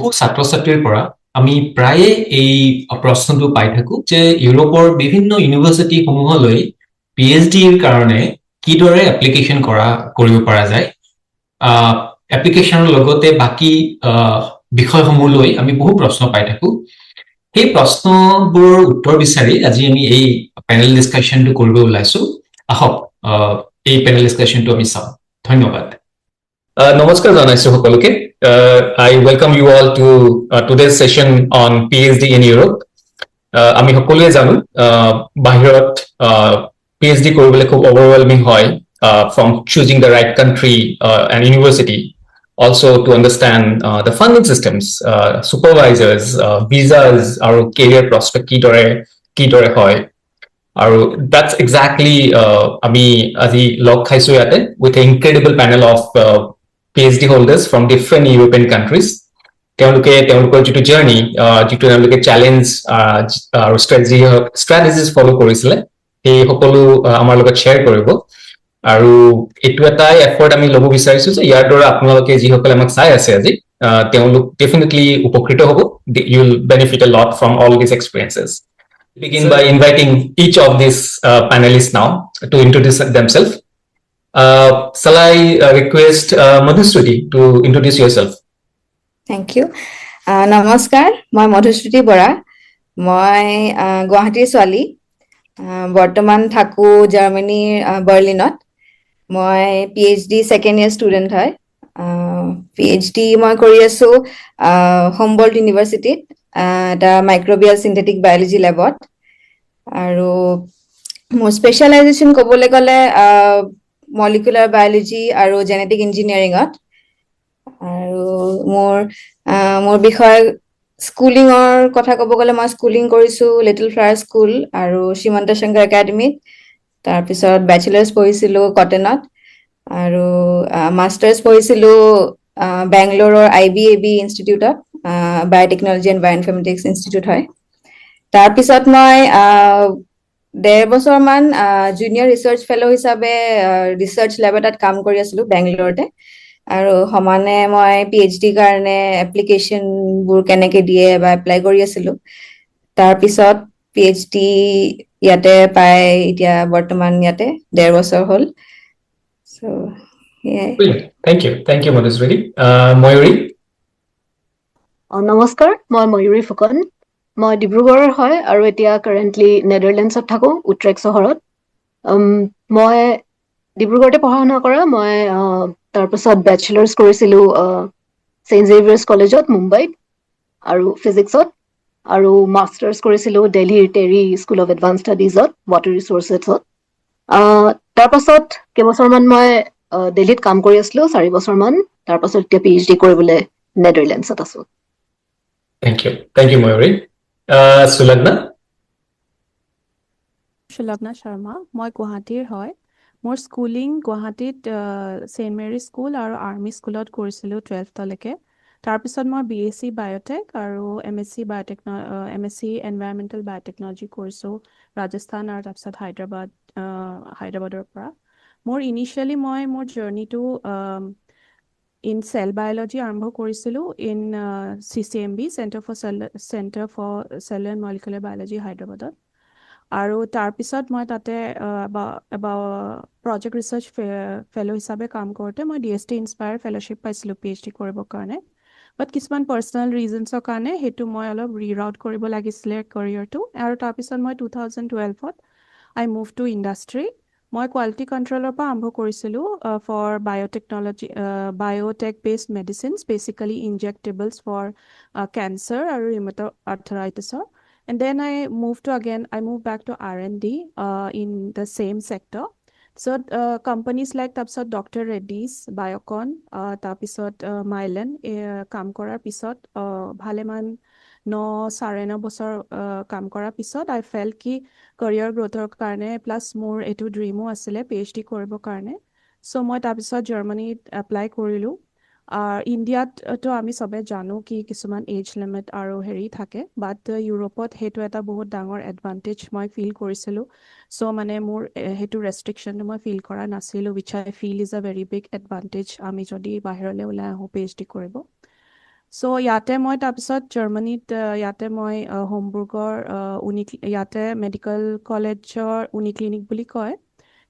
বহু ছাত্ৰ ছাত্ৰীৰ পৰা আমি প্ৰায়ে এই প্ৰশ্নটো পাই থাকো যে ইউৰোপৰ বিভিন্ন ইউনিভাৰ্চিটি সমূহলৈ পিএইচডিৰ কাৰণে কিদৰে এপ্লিকেশ্যন কৰিব পৰা যায় এপ্লিকেশ্যনৰ লগতে বাকি বিষয়সমূহ লৈ আমি বহু প্ৰশ্ন পাই থাকো সেই প্ৰশ্নবোৰৰ উত্তৰ বিচাৰি আজি আমি এই পেনেল ডিছকাশ্যনটো কৰিব ওলাইছো আহক এই পেনেল ডিছকাশ্যনটো আমি চাওঁ ধন্যবাদ নমস্কাৰ জনাইছো সকলোকে I welcome you all to today's session on PhD in Europe আমি সকলোৱে জানো বাহিৰত PhD কৰিবলৈ খুব overwhelming হয় from choosing the right country and university also to understand the funding systems, supervisors, visas, our career prospect kidore hoy. That's exactly ami aji log khaisu yate with an incredible panel of PhD holders from different European countries. তেওঁলোকৰ যিটো journey যিটো তেওঁলোকে challenge আৰু strategies ফলো কৰিছিলে সেই সকলো আমাৰ লগত শ্বেয়াৰ কৰিব আৰু এটো এটা এফৰ্ট আমি লব বিচাৰিছো যে ইয়াৰ দ্বাৰা আপোনালোকে যিসকলে আমাক চাই আছে আজি তেওঁলোক ডেফিনেটলি উপকৃত হ'ব you will benefit a lot from all these experiences begin by inviting each of these panelists now to introduce themselves shall I request Madhushruti to introduce yourself thank you namaskar moi Madhushruti bora moi guwahati swali বৰ্তমান থাকো Germany বাৰ্লিনত মই PhD second year student হয় PhD মই কৰি আছো Humboldt University এটা মাইক্ৰোবিয়াল synthetic biology ল্যাবত আৰু মোৰ স্পেশালাইজেশন ক'বলৈ গ'লে মলিকুলাৰ বায়োলজি আৰু জেনেটিক ইঞ্জিনিয়াৰিঙত আৰু মোৰ বিষয় স্কুলিঙৰ কথা ক'ব গ'লে মই স্কুলিং কৰিছো লিটল ফ্লাৱাৰ স্কুল আৰু শ্ৰীমন্ত শংকৰ একাডেমীত তাৰ পিছত ব্যাচেলাৰ্ছ পঢ়িছিলো কটনত আৰু মাষ্টাৰ্ছ পঢ়িছিলো বেংগলোৰৰ IBAB ইনষ্টিটিউটত বায়োটেকনলজি এণ্ড বায়োইনফৰমেটিক্স ইনষ্টিটিউট হয় তাৰ পিছত মই 1.5 বছৰ মান জুনিয়ৰ ৰিচাৰ্চ ফেলো হিচাপে ৰিচাৰ্চ ল্যাব এটাত কাম কৰি আছিলো বেংগলোৰতে আৰু সমানে মই PhD কাৰণে এপ্লিকেশন বোৰ কেনেকে দিয়ে বা এপ্লাই কৰি আছিলো তাৰ পিছত PhD ইয়াতে পাই এতিয়া বৰ্তমান ইয়াতে 1.5 বছৰ হ'ল so yeah thank you Madhushruti Mayuri নমস্কাৰ মই ময়ূৰী ফুকন মই ডিব্ৰুগড়ৰ হয় আৰু এতিয়া কাৰেন্টলি নেদাৰলেণ্ডছত থাকো উট্ৰেক চহৰত মই ডিব্ৰুগড়তে পঢ়া শুনা কৰা মই তাৰ পিছত ব্যাচেলাৰ্ছ কৰিছিলো সেন্ট জেভিয়াৰ্ছ কলেজত মুম্বাইত আৰু ফিজিক্সত আৰু মাষ্টাৰ্ছ কৰিছিলো দিল্লীৰ টেৰী স্কুল অফ এডভান্স ষ্টাডিজত ৱাটাৰ ৰিসোৰ্সেছত তাৰ পাছত কেইবছৰমান মই দিল্লীত কাম কৰি আছিলো 4 বছৰমান তাৰ পাছত এতিয়া PhD কৰিবলৈ নেদাৰলেণ্ডছত আছো Thank you Mayuri Sulagna Sharma মই গুৱাহাটীৰ হয় মোৰ স্কুলিং গুৱাহাটীত সেন্ট মেৰী স্কুল আৰু আৰ্মি স্কুলত কৰিছিলো 12th লৈকে তাৰ পিছত মই BSc বায়োটেক আৰু MSc এনভাইৰনমেন্টাল বায়োটেকনলজি কৰিছো ৰাজস্থান আৰু তাৰ পিছত হায়দৰাবাদৰ পৰা মোৰ ইনিশিয়ালি মই মোৰ জাৰ্নিটো in cell biology আৰম্ভ কৰিছিলো in CCMB Center for Cellular and Molecular Biology হায়দৰাবাদত আৰু তাৰ পিছত মই তাতে প্ৰজেক্ট ৰিসাৰ্চ ফেলো হিচাপে কাম কৰোতে মই DST ইনস্পায়াৰ ফেলোশ্বিপ পাইছিলো PhD কৰিবৰ কাৰণে বাট কিছুমান পাৰ্সোনাল ৰিজনছৰ কাৰণে হেতু মই অলপ ৰিৰাউট কৰিব লাগিছিলে কেৰিয়াৰটো আৰু তাৰ পিছত মই 2012ত I moved to industry মই কোৱালিটি কন্ট্ৰোলৰ পৰা আৰম্ভ কৰিছিলো for biotechnology biotech based medicines basically injectables for cancer আৰু rheumatoid arthritis and then I moved back to R&D in the same sector so companies like tapsot Dr. Reddy's Biocon tapisot Mylan কাম কৰাৰ পিছত ভালেমান 9.5 বছৰ কাম কৰাৰ পিছত I felt কি career growthৰ কাৰণে plus মোৰ এটো ড্ৰিমো আছিলে PhD কৰিবৰ কাৰণে so মই তাৰ পিছত জাৰ্মানীত এপ্লাই কৰিলো ইণ্ডিয়াত তো আমি সবে জানো কি কিছুমান এজ লিমিট আৰু হেৰি থাকে বাট ইউৰোপত হেতু এটা বহুত ডাঙৰ এডভান্টেজ মই ফিল কৰিছিলো so মানে মোৰ হেতু ৰেষ্ট্ৰিকশন মই ফিল কৰা নাছিলো which I feel is a very big advantage আমি যদি বাহিৰলৈ ওলাই আহো PhD কৰিব চ' ইয়াতে মই তাৰপিছত জাৰ্মানীত ইয়াতে মই হোমবুৰ্গৰ ইয়াতে মেডিকেল কলেজৰ উনি ক্লিনিক বুলি কয়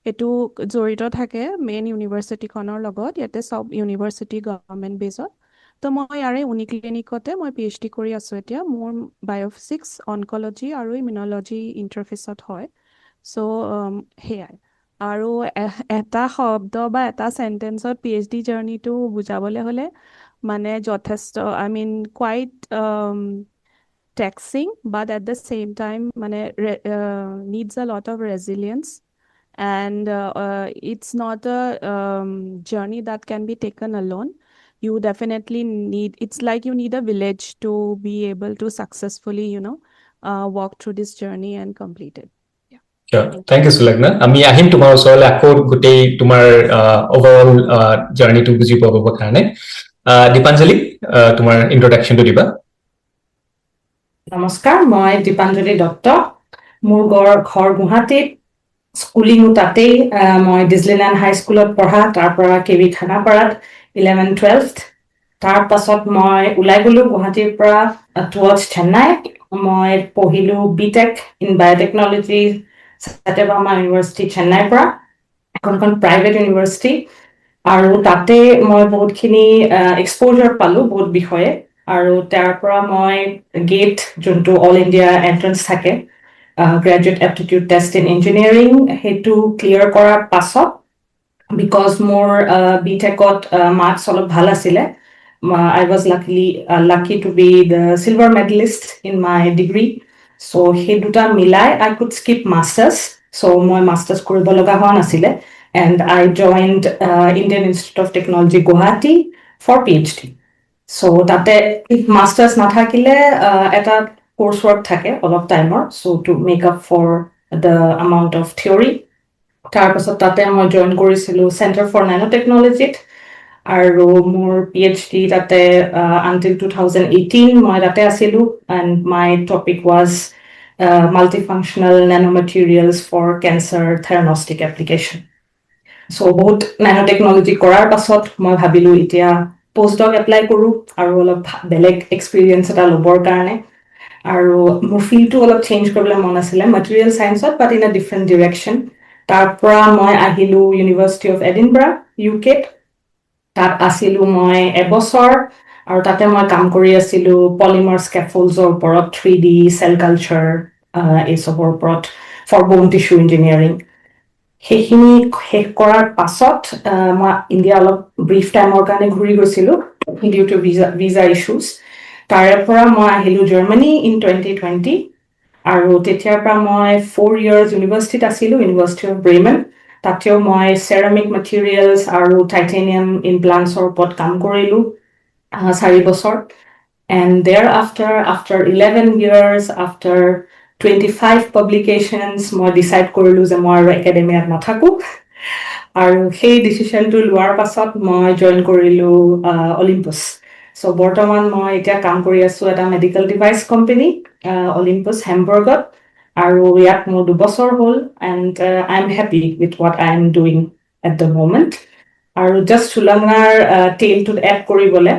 সেইটো জড়িত থাকে মেইন ইউনিভাৰ্চিটিখনৰ লগত ইয়াতে চব ইউনিভাৰ্চিটি গভৰ্ণমেণ্ট বেজত তো মই ইয়াৰে উনি ক্লিনিকতে মই PhD কৰি আছোঁ এতিয়া মোৰ বায়'ফিজিক্স অনকলজি আৰু ইমিউনলজি ইণ্টাৰফেচত হয় চ' সেয়াই আৰু এটা শব্দ বা এটা চেণ্টেন্সত PhD জাৰ্ণিটো বুজাবলৈ হ'লে মানে যথেষ্ট I mean quiet taxing but at the same time মানে needs a lot of resilience and it's not a journey that can be taken alone you definitely need it's like you need a village to be able to successfully walk through this journey and complete it. Sure. Thank you, Sulagna. আমি আহিম তোমাৰ ওচৰলৈ আকৌ গোটেই তোমাৰ overall জাৰ্নিটো বুজি পাবৰ কাৰণে দীপাঞ্জলি তোমাৰ ইন্ট্ৰডাকশ্যনটো দিবা নমস্কাৰ মই দীপাঞ্জলি দত্ত মোৰ ঘৰ গুৱাহাটীত স্কুলিঙো তাতেই মই ডিজনীলেণ্ড হাই স্কুলত পঢ়া তাৰ পৰা কেবি খানাপাৰাত 11-12 তাৰ পাছত মই ওলাই গ'লো গুৱাহাটীৰ পৰা টুৱাৰ্ডছ চেন্নাই মই পঢ়িলো BTech in biotechnology Sathyabama university চেন্নাইৰ পৰা এখন প্ৰাইভেট ইউনিভাৰ্চিটি আৰু তাতে মই বহুতখিনি এক্সপ'জাৰ পালোঁ বহুত বিষয়ে আৰু তাৰ পৰা মই গেট যোনটো অল ইণ্ডিয়া এণ্ট্ৰেন্স থাকে graduate aptitude test in engineering সেইটো ক্লিয়াৰ কৰাৰ পাছত বিকজ মোৰ বিটেকত মাৰ্কছ অলপ ভাল আছিলে I was lucky to be the silver medalist in my degree so সেই দুটা মিলাই I could skip masters so মই মাষ্টাৰ্ছ কৰিব লগা হোৱা নাছিলে and I joined Indian Institute of Technology Guwahati for PhD so তাতে মাষ্টাৰ্ছ নাথাকিলে এটা কোৰ্চ ৱৰ্ক থাকে অলপ টাইমৰ so to make up for the amount of theory তাৰপাছত তাতে মই জইন কৰিছিলোঁ Center for Nanotechnology আৰু মোৰ PhD তাতে until 2018 মই তাতে আছিলোঁ and my topic was multifunctional nanomaterials for cancer theranostic application so বহুত nanotechnology কৰাৰ পাছত মই ভাবিলোঁ এতিয়া postdoc এপ্লাই কৰোঁ আৰু অলপ বেলেগ এক্সপিৰিয়েঞ্চ এটা ল'বৰ কাৰণে আৰু মোৰ ফিল্ডটো অলপ চেঞ্জ কৰিবলৈ মন আছিলে material science-ত but in a different direction তাৰ পৰা মই আহিলোঁ University of Edinburgh UK তাত আছিলোঁ মই এবছৰ আৰু তাতে মই কাম কৰি আছিলোঁ পলিমাৰ স্কেফোল্ডছৰ ওপৰত 3D চেল কালচাৰ এইচবৰ ওপৰত ফৰ বোন টিস্যু ইঞ্জিনিয়াৰিং সেইখিনি শেষ কৰাৰ পাছত মই ইণ্ডিয়া অলপ ব্ৰিফ টাইমৰ কাৰণে ঘূৰি গৈছিলোঁ ডিউ টু ভিজা ইছ্যুজ তাৰে পৰা মই আহিলোঁ জাৰ্মানী ইন 2020 আৰু তেতিয়াৰ পৰা মই 4 years ইউনিভাৰ্চিটিত আছিলোঁ ইউনিভাৰ্চিটি অফ ব্ৰেমেন তাতেও মই চেৰামিক মেটেৰিয়েলছ আৰু টাইটেনিয়াম ইমপ্লাণ্টছৰ ওপৰত কাম কৰিলোঁ 4 বছৰ and after 11 years after 25 publications মই ডিচাইড কৰিলোঁ যে মই আৰু একাডেমিয়াত নাথাকোঁ আৰু সেই ডিচিশ্যনটো লোৱাৰ পাছত মই জইন কৰিলোঁ অলিম্পাছ চ' বৰ্তমান মই এতিয়া কাম কৰি আছোঁ এটা মেডিকেল ডিভাইচ কোম্পানী অলিম্পাছ হেমবাৰ্গত আৰু ইয়াত মোৰ 2 বছৰ হ'ল and I am happy with what I am doing at the moment আৰু just Sulagnaৰ টেলটোত এড কৰিবলৈ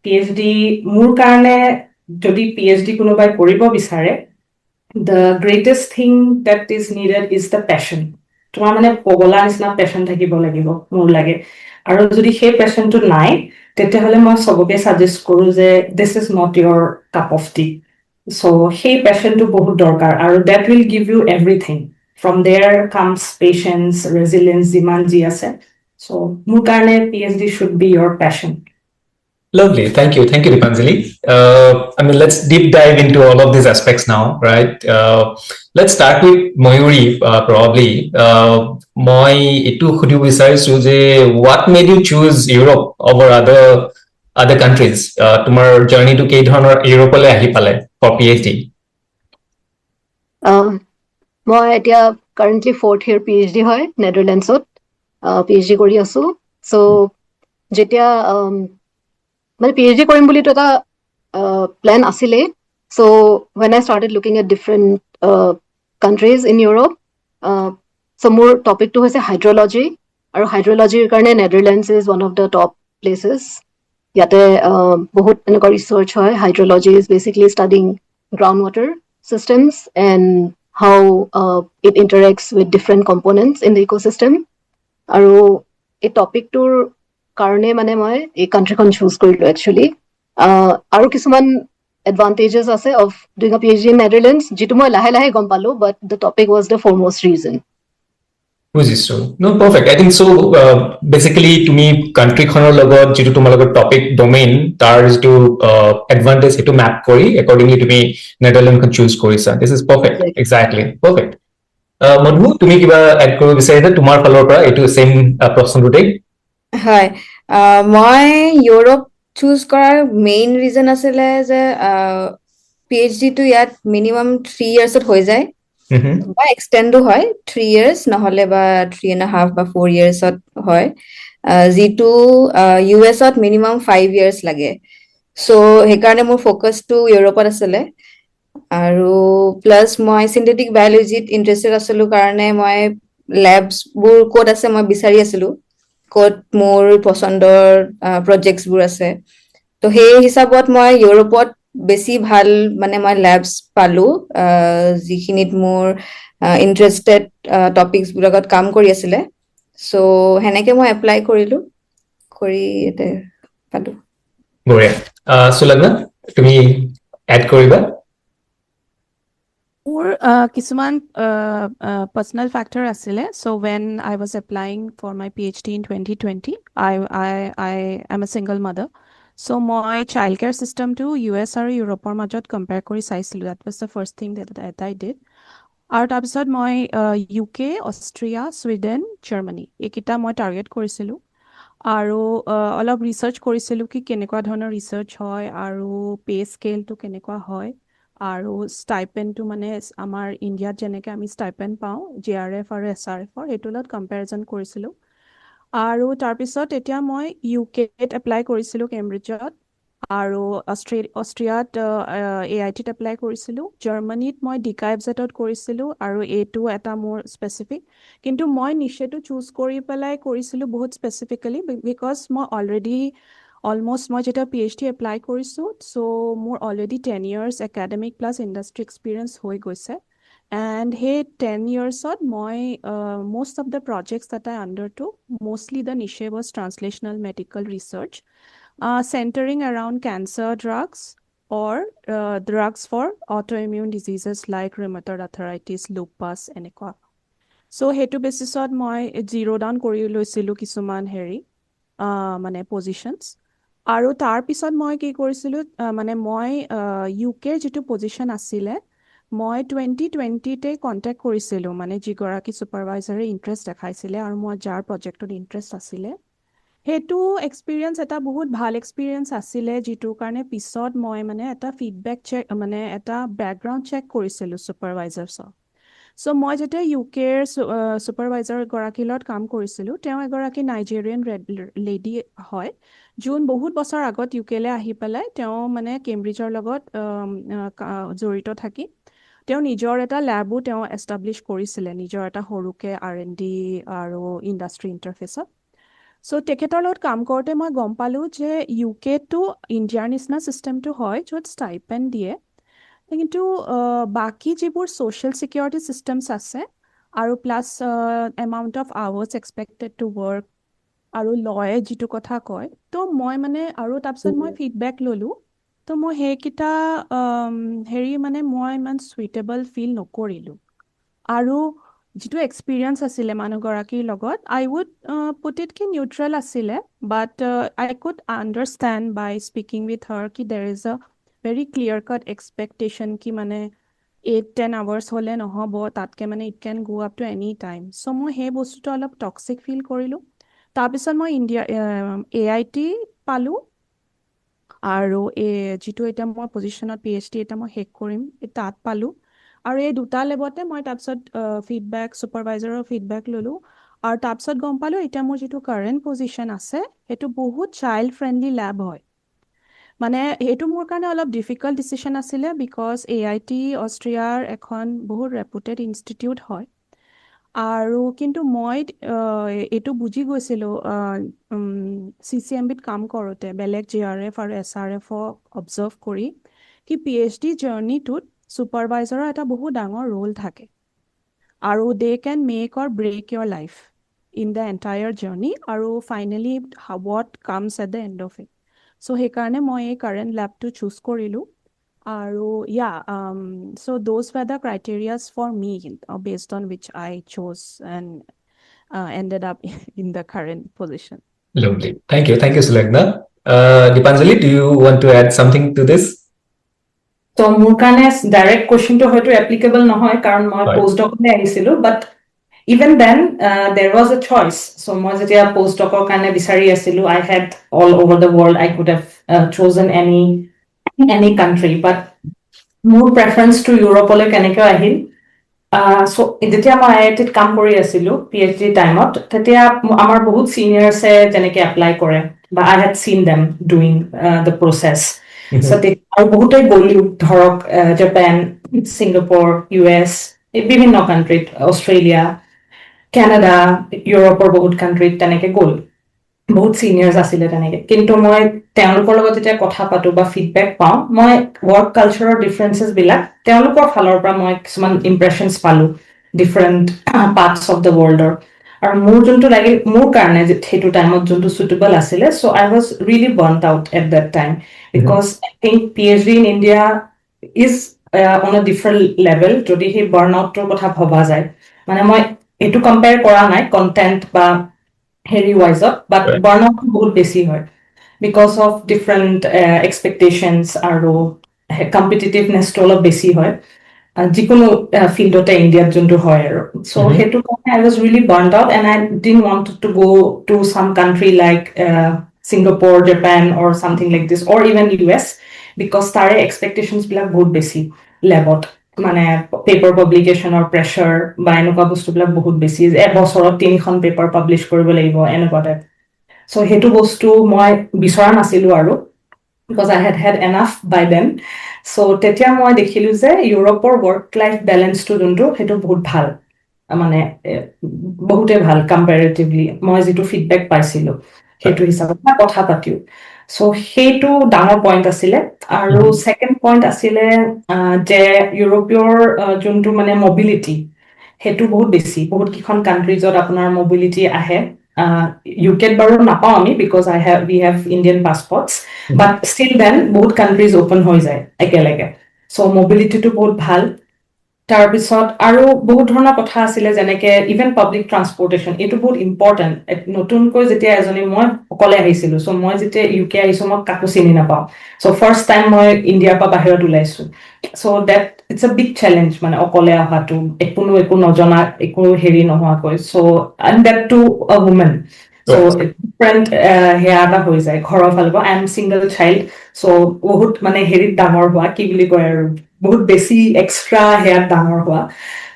PhD মোৰ কাৰণে যদি PhD কোনোবাই কৰিব বিচাৰে the greatest thing that is needed is the passion তোমাৰ মানে পগলা নিচিনা পেশন থাকিব লাগিব মোৰ লাগে আৰু যদি সেই পেশনটো নাই তেতিয়াহ'লে মই সবকে সাজেষ্ট কৰোঁ যে this is not your cup of tea so সেই পেশনটো বহুত দৰকাৰ আৰু that will give you everything from there comes patience resilience যিমান যি আছে so মোৰ কাৰণে PhD should be your passion. Lovely. Thank you, Dipanjali. I mean, let's deep dive into all of these aspects now, right? Let's start with Mayuri, probably. Moi etu khudi বিচাৰিছো যে what made you choose Europe over other countries? Tomar journey to kei dhৰণৰ ইউৰোপলৈ আহি পালে for PhD? মই এতিয়া currently 4th year PhD হয় নেদাৰলেণ্ডছত PhD কৰি আছোঁ চ' যেতিয়া মানে PhD কৰিম বুলি এটা প্লেন আছিলে চ' when I started looking at different countries in Europe চ' মোৰ টপিকটো হৈছে হাইড্ৰলজি আৰু হাইড্ৰলজিৰ কাৰণে Netherlands is one of the top places ইয়াতে বহুত এনেকুৱা ৰিচাৰ্চ হয়. Hydrology is basically studying ground water systems and how it interacts with different components in the ecosystem. আৰু এই টপিকটোৰ কাৰণে মানে মই এই কাণ্ট্ৰিখন চুজ কৰিলোঁ একচুৱেলি. আৰু কিছুমান এডভান্টেজেছ আছে of doing a PhD in Netherlands, যিটো মই লাহে লাহে গম পালোঁ, but the topic was the foremost reason. বুজিছো নো পাৰফেক্ট আই থিংক চ' বেচিকেলি তুমি কাণ্ট্ৰিখনৰ লগত যিটো তোমাৰ লগত টপিক ডমেইন তাৰ যিটো এডভান্টেজ সেইটো মেপ কৰি একৰ্ডিংলি তুমি নেদাৰলেণ্ডখন চুজ কৰিছা this is perfect exactly perfect Madhu তুমি কিবা এড কৰিব বিচাৰিছা তোমাৰ ফালৰ পৰা এইটো ছেইম প্ৰশ্নটোতেই হয় মই ইউৰোপ চুজ কৰাৰ মেইন ৰিজন আছিলে যে PhD টো ইয়াত মিনিমাম 3 ইয়াৰ্ছত হৈ যায় বা এক্সটেণ্ডো হয় 3 ইয়াৰ্ছ নহলে বা 3.5 বা 4 ইয়াৰ্ছত হয় যিটো US-ত মিনিমাম 5 ইয়াৰ্ছ লাগে চ' সেইকাৰণে মোৰ ফ'কাছটো ইউৰোপত আছিলে আৰু প্লাছ মই চিন্থেটিক বায়'লজিত ইণ্টাৰেষ্টেড আছিলো কাৰণে মই লেবছবোৰ ক'ত আছে মই বিচাৰি আছিলো ক'ত মোৰ পচন্দৰ প্ৰজেক্টছবোৰ আছে তো সেই হিচাপত মই ইউৰোপত বেছি ভাল মানে মই লেবছ পালো যিখিনিত মোৰ ইণ্টাৰেষ্টেড টপিকছবিলাকত কাম কৰি আছিলে চ' সেনেকে মই এপ্লাই কৰিলো কৰি ইয়াতে পালো বঢ়িয়া সুলগ্না তুমি এড কৰিবা মোৰ কিছুমান পাৰ্চনেল ফেক্টৰ আছিলে চ' when I was applying for my PhD in 2020 I am a single mother চ' মই চাইল্ড কেয়াৰ চিষ্টেমটো US আৰু ইউৰোপৰ মাজত কম্পেয়াৰ কৰি চাইছিলোঁ that was the first thing that I did আৰু তাৰপিছত মই UK অষ্ট্ৰিয়া ছুইডেন জাৰ্মানী এইকেইটা মই টাৰ্গেট কৰিছিলোঁ আৰু অলপ ৰিচাৰ্চ কৰিছিলোঁ কি কেনেকুৱা ধৰণৰ ৰিচাৰ্চ হয় আৰু পে স্কেলটো কেনেকুৱা হয় আৰু ষ্টাইপেণ্ডটো মানে আমাৰ ইণ্ডিয়াত যেনেকৈ আমি ষ্টাইপেণ্ড পাওঁ JRF আৰু SRFৰ সেইটোৰ লগত কম্পেৰিজন কৰিছিলোঁ আৰু তাৰপিছত এতিয়া মই UKত এপ্লাই কৰিছিলোঁ কেম্ব্ৰিজত আৰু অষ্ট্ৰিয়াত AITত এপ্লাই কৰিছিলোঁ জাৰ্মানীত মই DKFZ-ত কৰিছিলোঁ আৰু এইটো এটা মোৰ স্পেচিফিক কিন্তু মই নিচেটো চুজ কৰি পেলাই কৰিছিলোঁ বহুত স্পেচিফিকেলি বিকজ মই অলমষ্ট মই যেতিয়া PhD এপ্লাই কৰিছোঁ চ' মোৰ already 10 years academic plus industry experience হৈ গৈছে এণ্ড সেই 10 yearsত মই most of the projects that I undertook mostly the niche was translational medical research centering around cancer drugs or drugs for autoimmune diseases like rheumatoid arthritis, lupus এনেকুৱা চ' সেইটো বেচিছত মই zero' down কৰি লৈছিলোঁ কিছুমান মানে পজিশ্যনছ আৰু তাৰপিছত মই কি কৰিছিলোঁ মানে মই UKৰ যিটো পজিশ্যন আছিলে মই 2020তে কণ্টেক্ট কৰিছিলোঁ মানে যিগৰাকী ছুপাৰভাইজাৰে ইণ্টাৰেষ্ট দেখাইছিলে আৰু মই যাৰ প্ৰজেক্টত ইণ্টাৰেষ্ট আছিলে সেইটো এক্সপিৰিয়েঞ্চ এটা বহুত ভাল এক্সপিৰিয়েঞ্চ আছিলে যিটোৰ কাৰণে পিছত মই মানে এটা ফিডবেক চেক মানে এটা বেকগ্ৰাউণ্ড চেক কৰিছিলোঁ ছুপাৰভাইজাৰ্ছক চ' মই যেতিয়া UKৰ ছুপাৰভাইজাৰ গৰাকীৰ লগত কাম কৰিছিলোঁ তেওঁ এগৰাকী নাইজেৰিয়ান লেডি হয় যোন বহুত বছৰ আগত UKলৈ আহি পেলাই তেওঁ মানে কেম্ব্ৰিজৰ লগত জড়িত থাকি তেওঁ নিজৰ এটা লেবো তেওঁ এষ্টাব্লিছ কৰিছিলে নিজৰ এটা সৰুকৈ R&D আৰু ইণ্ডাষ্ট্ৰি ইণ্টাৰফেচত চ' তেখেতৰ লগত কাম কৰোঁতে মই গম পালোঁ যে UKটো ইণ্ডিয়াৰ নিচিনা ছিষ্টেমটো হয় য'ত ষ্টাইপেণ্ড দিয়ে কিন্তু বাকী যিবোৰ ছ'চিয়েল ছিকিউৰিটি ছিষ্টেমছ আছে আৰু plus amount of hours expected to work আৰু লয়ে যিটো কথা কয় তো মই মানে আৰু তাৰপিছত মই ফিডবেক ল'লোঁ তো মই সেইকেইটা মানে মই ইমান চুইটেবল ফিল নকৰিলোঁ আৰু যিটো এক্সপিৰিয়েঞ্চ আছিলে মানুহগৰাকীৰ লগত আই উড পুট ইট কি নিউট্ৰেল আছিলে but I could understand by speaking with her কি there is a very clear cut expectation কি মানে 8-10 আৱাৰ্ছ হ'লে নহ'ব তাতকৈ মানে it can go up to any time so' মই সেই বস্তুটো অলপ টক্সিক ফিল কৰিলোঁ তাৰপিছত মই AIT পালোঁ আৰু যিটো এতিয়া মই পজিশ্যনত PhD এতিয়া মই শেষ কৰিম তাত পালোঁ আৰু এই দুটা লেবতে মই তাৰপিছত ফিডবেক ছুপাৰভাইজাৰৰ ফিডবেক ল'লোঁ আৰু তাৰপিছত গম পালোঁ এতিয়া মোৰ যিটো কাৰেণ্ট পজিশ্যন আছে সেইটো বহুত চাইল্ড ফ্ৰেণ্ডলি লেব হয় মানে সেইটো মোৰ কাৰণে অলপ ডিফিকাল্ট ডিচিশ্যন আছিলে বিকজ AIT অষ্ট্ৰিয়াৰ এখন বহুত ৰেপুটেড ইনষ্টিটিউট হয় আৰু কিন্তু মই এইটো বুজি গৈছিলোঁ CCMBত কাম কৰোঁতে বেলেগ JRF আৰু SRFক অবজাৰ্ভ কৰি কি PhD জাৰ্ণিটোত ছুপাৰভাইজাৰৰ এটা বহুত ডাঙৰ ৰোল থাকে আৰু they can make or break your life in the entire journey আৰু finally what comes at the end of it so' সেইকাৰণে মই এই কাৰেণ্ট লেবটো চুজ কৰিলোঁ আৰু so those were the criterias for me based on which I chose and ended up in the current position. Lovely. Thank you, Sulekna. Dipanjali, do you want to add something to this? So মোৰ কাৰণে direct কোৱেশ্চনটো হয়তো applicable নহয় কাৰণ মই Right. পোষ্ট ডকলে আহিছিলো but even then there was a choice so' মই যেতিয়া পোষ্ট ডকৰ কাৰণে বিচাৰি আছিলো I had all over the world I could have chosen any country but মোৰ প্ৰেফাৰেঞ্চটো ইউৰোপলৈ কেনেকৈ আহিল চ' যেতিয়া মই IITত কাম কৰি আছিলো PhD টাইমত তেতিয়া আমাৰ বহুত চিনিয়ৰ্ছে যেনেকে এপ্লাই কৰে বা আই হেড চিন দেম ডুইং দ্য প্ৰচেছ আৰু বহুতেই গ'লো ধৰক জাপান ছিংগাপুৰ US বিভিন্ন কাণ্ট্ৰিত অষ্ট্ৰেলিয়া কানাডা ইউৰোপৰ বহুত কাণ্ট্ৰিত তেনেকে গ'ল বহুত চিনিয়ৰ্ছ আছিলে তেনেকে কিন্তু মই তেওঁলোকৰ লগত যেতিয়া কথা পাতো বা ফিডবেক পাওঁ মই ৱৰ্ক কালচাৰৰ ডিফাৰেঞ্চেছ বিলাক তেওঁলোকৰ ফালৰ পৰা মই কিছুমান ইম্প্ৰেশ্যনছ পালো ডিফাৰেণ্ট পাৰ্টছ অফ দ্য ৱৰ্ল্ডৰ আৰু মোৰ যোনটো লাগিল মোৰ কাৰণে সেইটো টাইমত যোনটো সুইটেবল আছিলে so' I was really burnt out at that time because I think PhD in India is on a different level যদি সেই বাৰ্ণ আউটটোৰ কথা ভবা যায় মানে মই এইটো কম্পেয়াৰ কৰা নাই কণ্টেণ্ট বা হেৰি ৱাইজত বাট Right. বাৰ্ণ আউটটো বহুত বেছি হয় বিকজ অফ ডিফাৰেণ্ট এক্সপেক্টেশ্যনছ আৰু কম্পিটিটিভনেছটো অলপ বেছি হয় যিকোনো ফিল্ডতে ইণ্ডিয়াত যোনটো হয় আৰু চ' সেইটো কাৰণে I was really burned out and I didn't want to go' to some country like Singapore Japan or something like this or even US because তাৰে এক্সপেক্টেশ্যনছ বিলাক বহুত বেছি লেবত মানে পেপাৰ পাব্লিকেশ্যনৰ প্ৰেছাৰ বা এনেকুৱা বস্তুবিলাক বহুত বেছি এবছৰত 3খন পেপাৰ পাব্লিছ কৰিব লাগিব এনেকুৱা টাইপ চ' সেইটো বস্তু মই বিচৰা নাছিলো আৰু because I had enough by then so' তেতিয়া মই দেখিলো যে ইউৰোপৰ ৱৰ্ক লাইফ বেলেঞ্চটো যোনটো সেইটো বহুত ভাল মানে বহুতে ভাল কম্পেৰেটিভলি মই যিটো ফিডবেক পাইছিলো সেইটো হিচাপত মই কথা পাতিও চ' সেইটো ডাঙৰ পইণ্ট আছিলে আৰু ছেকেণ্ড পইণ্ট আছিলে যে ইউৰোপীয়ৰ যোনটো মানে মবিলিটি সেইটো বহুত বেছি বহুত কেইখন কাণ্ট্ৰিজত আপোনাৰ মবিলিটি আহে UKত বাৰু নাপাওঁ আমি because we have Indian passports but still then বহুত কাণ্ট্ৰিজ অ'পন হৈ যায় একেলগে চ' মবিলিটিটো বহুত ভাল তাৰপিছত আৰু বহুত ধৰণৰ কথা আছিলে যেনেকে ইভেন পাব্লিক ট্ৰান্সপৰ্টেশ্যন এইটো বহুত ইম্পৰ্টেণ্ট নতুনকৈ যেতিয়া মই অকলে আহিছিলো চ' মই যেতিয়া UK আহিছো মই কাকো চিনি নাপাওঁ চ' ফাৰ্ষ্ট টাইম মই ইণ্ডিয়াৰ পৰা বাহিৰত ওলাইছো so' that it's a big challenge মানে অকলে অহাটো একো নজনা একো হেৰি নোহোৱাকৈ so' and that to a women so' different সেয়া এটা হৈ যায় ঘৰৰ ফালৰ পৰা I am single child so' বহুত মানে হেৰিত ডাঙৰ হোৱা কি বুলি কয় আৰু বহুত বেছি এক্সট্ৰা হেয়াত ডাঙৰ হোৱা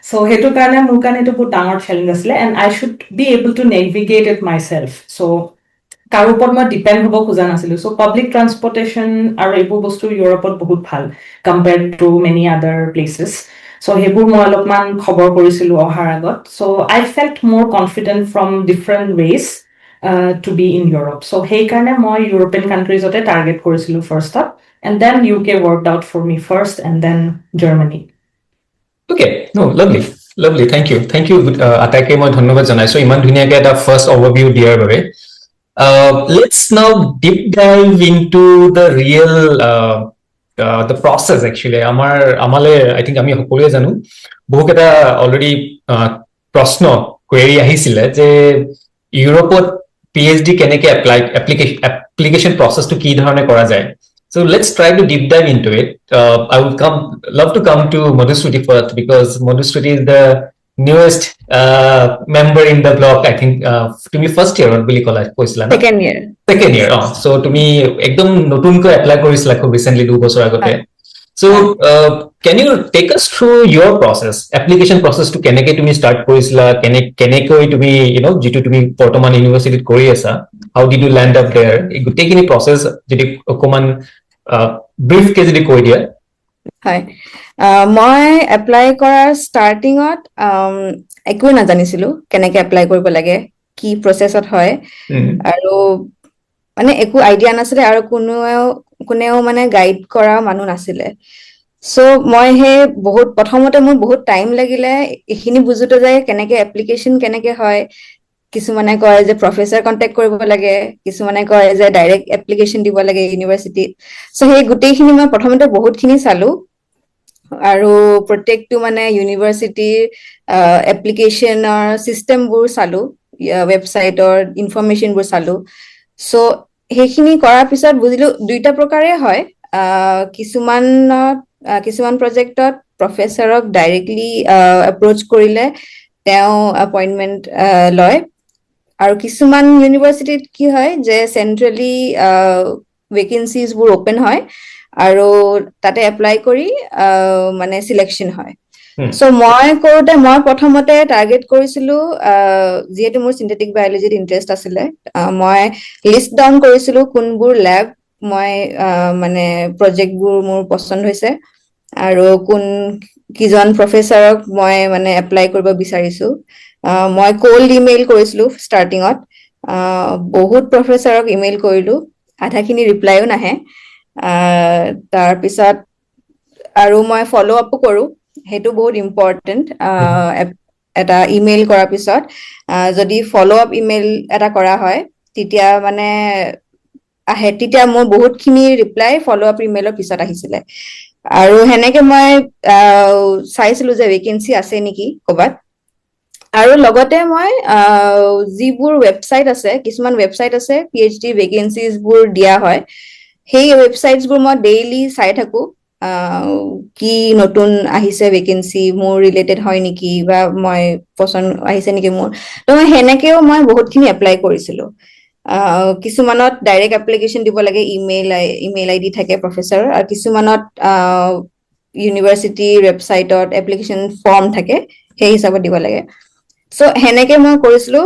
চ' সেইটো কাৰণে মোৰ কাৰণে এইটো বহুত ডাঙৰ চেলেঞ্জ আছিলে and I should be able to navigate it myself so' কাৰো ওপৰত মই ডিপেণ্ড হ'ব খোজা নাছিলো চ' পাব্লিক ট্ৰান্সপৰ্টেশ্যন আৰু এইবোৰ বস্তু ইউৰোপত বহুত ভাল compared to many other places so' সেইবোৰ মই অলপমান খবৰ কৰিছিলো অহাৰ আগত চ' আই ফেল্ট মোৰ confident from different ways to be in Europe so' সেইকাৰণে মই ইউৰোপিয়ান কাণ্ট্ৰিজতে টাৰ্গেট কৰিছিলো ফাৰ্ষ্টত and then UK worked out for me first and then Germany. Okay, no, lovely. Thank you. আটাইকে মই ধন্যবাদ জনাইছো ইমান ধুনীয়াকে এটা ফাৰ্ষ্ট অভাৰভিউ দিয়াৰ বাবে let's now deep dive into the real the process actually আমালে I think আমি সকলোৱে জানো বহুত এটা অলৰেডি প্ৰশ্ন query আহিছিলে যে ইউৰোপত PhD কেনেকে application processটো কি ধৰণে কৰা যায় So let's try to deep dive into it. I would love to come to Madhusruti first because Madhusruti is the newest member in the block. I think to me first year, what will you call it? Second year. Second year. So to me, ekdom notun ko apply korisila ko recently 2 বছৰ আগতে. So can you take us through your process, application process to keneke tumi start korisila, kenekoi tumi jitu tumi Portman University kori asa, how did you land up there? Take any process jodi okoman brief ke jodi koi dia. Hi. মই apply কৰাৰ ষ্টাৰ্টিঙত একোৱে নাজানিছিলো কেনেকে apply কৰিব লাগে কি প্ৰচেছত হয় আৰু মানে একো আইডিয়া নাছিলে আৰু কোনেও মানে গাইড কৰা মানুহ নাছিলে চ' মই সেই প্ৰথমতে মোৰ বহুত টাইম লাগিলে এইখিনি বুজোতে যে কেনেকে এপ্লিকেশ্যন কেনেকে হয় কিছুমানে কয় যে প্ৰফেচাৰ কণ্টেক্ট কৰিব লাগে কিছুমানে কয় যে ডাইৰেক্ট এপ্লিকেশ্যন দিব লাগে ইউনিভাৰ্চিটিত চ' সেই গোটেইখিনি মই প্ৰথমতে বহুতখিনি চালো আৰু প্ৰত্যেকটো মানে ইউনিভাৰ্চিটিৰ এপ্লিকেশ্যনৰ চিষ্টেমবোৰ চালো ৱেবছাইটৰ ইনফৰমেশ্যনবোৰ চালো চ' সেইখিনি কৰাৰ পিছত বুজিলো দুইটা প্ৰকাৰে হয় কিছুমান প্ৰজেক্টত প্ৰফেচাৰক ডাইৰেক্টলি এপ্ৰ'চ কৰিলে তেওঁ এপইণ্টমেণ্ট লয় আৰু কিছুমান ইউনিভাৰ্চিটিত কি হয় যে চেন্ট্ৰেলি ভেকেঞ্চিজবোৰ অপেন হয় আৰু তাতে এপ্লাই কৰি মানে চিলেকশ্যন হয় চ' মই প্ৰথমতে টাৰ্গেট কৰিছিলো যিহেতু মোৰ চিন্থেটিক বায়লজিত ইণ্টাৰেষ্ট আছিলে মই লিষ্ট ডাউন কৰিছিলো কোনবোৰ লেব মই মানে প্ৰজেক্টবোৰ মোৰ পচন্দ হৈছে আৰু কিজন প্ৰফেচাৰক মই মানে এপ্লাই কৰিব বিচাৰিছো মই কোল্ড ইমেইল কৰিছিলো ষ্টাৰ্টিঙত বহুত প্ৰফেচাৰক ইমেইল কৰিলো আধাখিনি ৰিপ্লাইও নাহে তাৰপিছত আৰু মই ফ'ল' আপো কৰো সেইটো বহুত ইম্পৰ্টেণ্ট এটা ইমেইল কৰাৰ পিছত যদি ফ'ল' আপ ইমেইল এটা কৰা হয় তেতিয়া মানে তেতিয়া মোৰ বহুতখিনি ৰিপ্লাই ফ'ল' আপ ইমেইলৰ পিছত আহিছিলে আৰু সেনেকে মই চাইছিলো যে ভেকেঞ্চি আছে নেকি ক'ৰবাত আৰু লগতে মই যিবোৰ ৱেবছাইট আছে কিছুমান ৱেবছাইট আছে PhD ভেকেঞ্চিজবোৰ দিয়া হয় সেই ৱেবছাইটছবোৰ মই ডেইলি চাই থাকো কি নতুন আহিছে ভেকেঞ্চি মোৰ ৰিলেটেড হয় নেকি বা মই পচন্দ আহিছে নেকি মোৰ তো মই সেনেকেও মই বহুতখিনি এপ্লাই কৰিছিলো কিছুমানত ডাইৰেক্ট এপ্লিকেশ্যন দিব লাগে ইমেইল আইডি থাকে প্ৰফেচাৰৰ আৰু কিছুমানত ইউনিভাৰ্চিটিৰ ৱেবছাইটত এপ্লিকেশ্যন ফৰ্ম থাকে সেই হিচাপত দিব লাগে চ' সেনেকে মই কৰিছিলো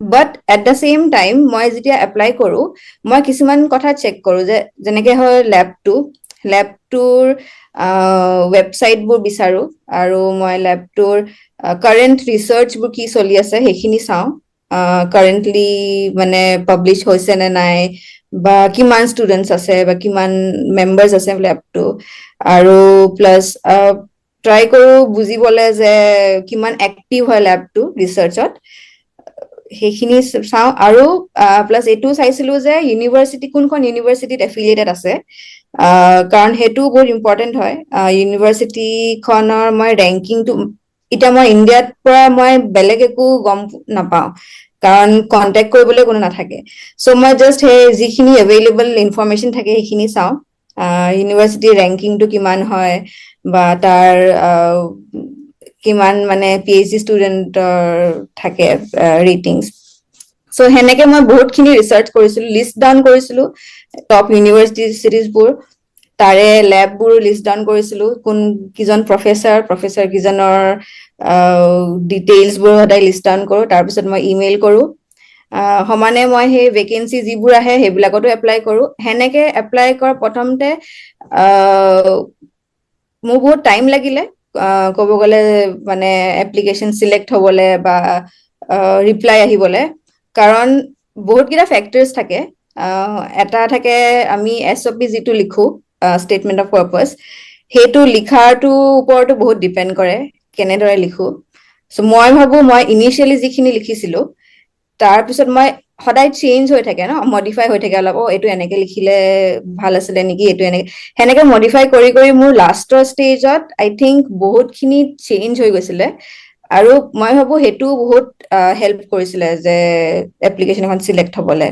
but at the same time মই যেতিয়া এপ্লাই কৰো মই কিছুমান কথা চেক কৰো যে যেনেকে হয় লেবটোৰ ৱেবছাইটবোৰ বিচাৰো আৰু মই লেবটোৰ কাৰেণ্ট ৰিচাৰ্চবোৰ কি চলি আছে সেইখিনি চাওঁ কাৰেণ্টলি মানে পাব্লিছ হৈছে নে নাই বা কিমান ষ্টুডেণ্টছ আছে বা কিমান মেম্বাৰ্ছ আছে লেবটো আৰু প্লাছ ট্ৰাই কৰো বুজিবলে যে কিমান এক্টিভ হয় লেবটো ৰিচাৰ্চত সেইখিনি চাওঁ আৰু প্লাছ এইটো চাইছিলো যে কোনখন ইউনিভাৰ্চিটিত এফিলিয়েটেড আছে কাৰণ সেইটো বহুত ইম্পৰ্টেণ্ট হয় ইউনিভাৰ্চিটিখনৰ মই ৰেংকিংটো এতিয়া মই ইণ্ডিয়াত পৰা মই বেলেগ একো গম নাপাওঁ কাৰণ কণ্টেক্ট কৰিবলৈ কোনো নাথাকে চ' মই জাষ্ট সেই যিখিনি এভেইলেবল ইনফৰমেশ্যন থাকে সেইখিনি চাওঁ ইউনিভাৰ্চিটিৰ ৰেংকিংটো কিমান হয় বা তাৰ কিমান মানে PhD ষ্টুডেণ্টৰ থাকে ৰেটিংছ চ' সেনেকে মই বহুতখিনি ৰিচাৰ্চ কৰিছিলো লিষ্ট ডাউন কৰিছিলো টপ ইউনিভাৰ্চিটিজবোৰ তাৰে লেববোৰ লিষ্ট ডাউন কৰিছিলো কিজন প্ৰফেচাৰ কিজনৰ ডিটেইলছবোৰ সদায় লিষ্ট ডাউন কৰো তাৰপিছত মই ইমেইল কৰো সমানে মই সেই ভেকেঞ্চি যিবোৰ আহে সেইবিলাকতো এপ্লাই কৰো সেনেকে এপ্লাই কৰা প্ৰথমতে মোৰ বহুত টাইম লাগিলে ক'ব গ'লে মানে এপ্লিকেশ্যন চিলেক্ট হ'বলে বা ৰিপ্লাই আহিবলে কাৰণ বহুতকেইটা ফেক্টৰ্ছ থাকে এটা থাকে আমি SOP যিটো লিখো ষ্টেটমেণ্ট অফ পাৰ্পাছ সেইটো লিখাৰটো ওপৰতো বহুত ডিপেণ্ড কৰে কেনেদৰে লিখো চ' মই ভাবো মই ইনিচিয়েলি যিখিনি লিখিছিলো তাৰপিছত মই সদায় চেঞ্জ হৈ থাকে ন মডিফাই হৈ থাকে অলপ এইটো এনেকে লিখিলে ভাল আছিলে নেকি এইটো সেনেকে মডিফাই কৰি কৰি মোৰ লাষ্টৰ ষ্টেজত আই থিংক বহুতখিনি চেঞ্জ হৈ গৈছিলে আৰু মই ভাবো সেইটো বহুত হেল্প কৰিছিলে যে এপ্লিকেশ্যন এখন চিলেক্ট হ'বলে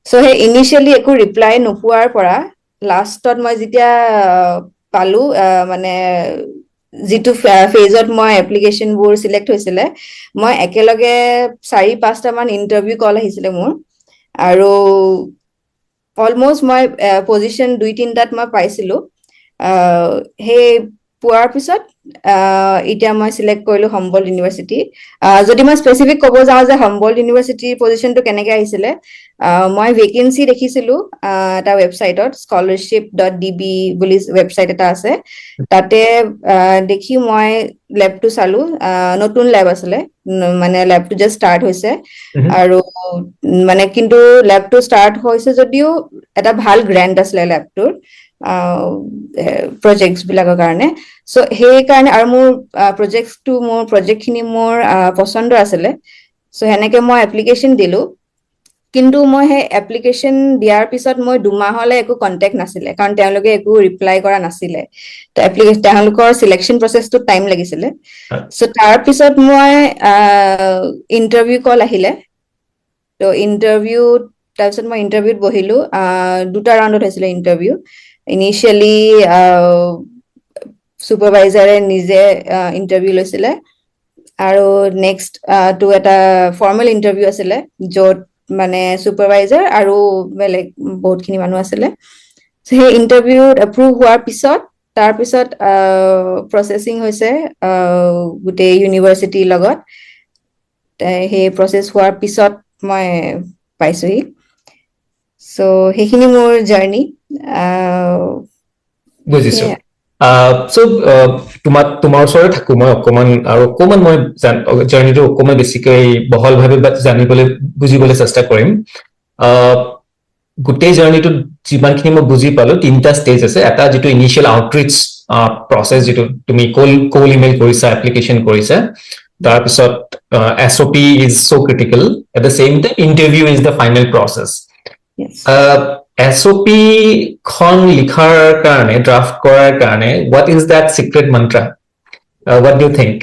চ' সেই ইনিচিয়েলি একো ৰিপ্লাই নোপোৱাৰ পৰা লাষ্টত মই যেতিয়া পালো মানে যিটো ফেজত মই এপ্লিকেশ্যনবোৰ চিলেক্ট হৈছিলে মই একেলগে 4-5টা মান ইণ্টাৰভিউ কল আহিছিলে মোৰ আৰু অলমষ্ট মই পজিশ্যন 2-3টাত মই পাইছিলো সেই পোৱাৰ পিছত এতিয়া মই চিলেক্ট কৰিলো হম্বল্ট ইউনিভাৰ্চিটি। যদি মই স্পেচিফিক ক'ব যাওঁ যে হম্বল্ট ইউনিভাৰ্চিটিৰ পজিশ্যনটো কেনেকে আহিছিলে, মই ভেকেঞ্চি দেখিছিলো এটা ৱেবছাইটত, scholarship.db বুলি ৱেবছাইট এটা আছে, তাতে দেখি মই লেবটো চালো। নতুন লেব আছিলে, মানে লেবটো জাষ্ট ষ্টাৰ্ট হৈছে আৰু মানে কিন্তু লেবটো ষ্টাৰ্ট হৈছে যদিও এটা ভাল গ্ৰেণ্ট আছিলে লেবটোৰ প্ৰজেক্টছ বিলাকৰ কাৰণে। চ' সেইকাৰণে আৰু মোৰ প্ৰজেক্টখিনি মোৰ পচন্দ আছিলে। চ' সেনেকে মই এপ্লিকেশ্যন দিলো, কিন্তু মই সেই এপ্লিকেশ্যন দিয়াৰ পিছত মই 2 মাহলৈ একো কণ্টেক্ট নাছিলে, কাৰণ তেওঁলোকে একো ৰিপ্লাই কৰা নাছিলে। তেওঁলোকৰ চিলেকশ্যন প্ৰচেছটোত টাইম লাগিছিলে। চ' তাৰপিছত মই ইণ্টাৰভিউ কল আহিলে। তো তাৰপিছত মই ইণ্টাৰভিউত বহিলো। 2টা ৰাউণ্ডত হৈছিলে ইণ্টাৰভিউ। ইনিচিয়েলি ছুপাৰভাইজাৰে নিজে ইণ্টাৰভিউ লৈছিলে, আৰু নেক্সট টো এটা ফৰ্মেল ইণ্টাৰভিউ আছিলে, য'ত মানে ছুপাৰভাইজাৰ আৰু বেলেগ বহুতখিনি মানুহ আছিলে। সেই ইণ্টাৰভিউত এপ্ৰুভ হোৱাৰ পিছত তাৰপিছত প্ৰচেছিং হৈছে গোটেই ইউনিভাৰ্চিটিৰ লগত। সেই প্ৰচেছ হোৱাৰ পিছত মই পাইছোহি। চ' সেইখিনি মোৰ জাৰ্ণি। বুজিছো। চ' তোমাৰ ওচৰতে থাকো মই অকমান মই জাৰ্ণিটো অকমান বেছিকৈ বহলভাৱে বুজিবলৈ চেষ্টা কৰিম। গোটেই জাৰ্ণিটোত যিমানখিনি মই বুজি পালো, 3টা ষ্টেজ আছে। এটা যিটো ইনিচিয়েল আউটৰিচ প্ৰচেছ, যিটো তুমি কল ইমেইল কৰিছা, এপ্লিকেশ্যন কৰিছা। তাৰপিছত SOP is so' critical. At the same time interview is the final process. SOP খন লিখাৰ কাৰণে, ড্ৰাফ্ট কৰাৰ কাৰণে, what is that secret mantra? What do you think?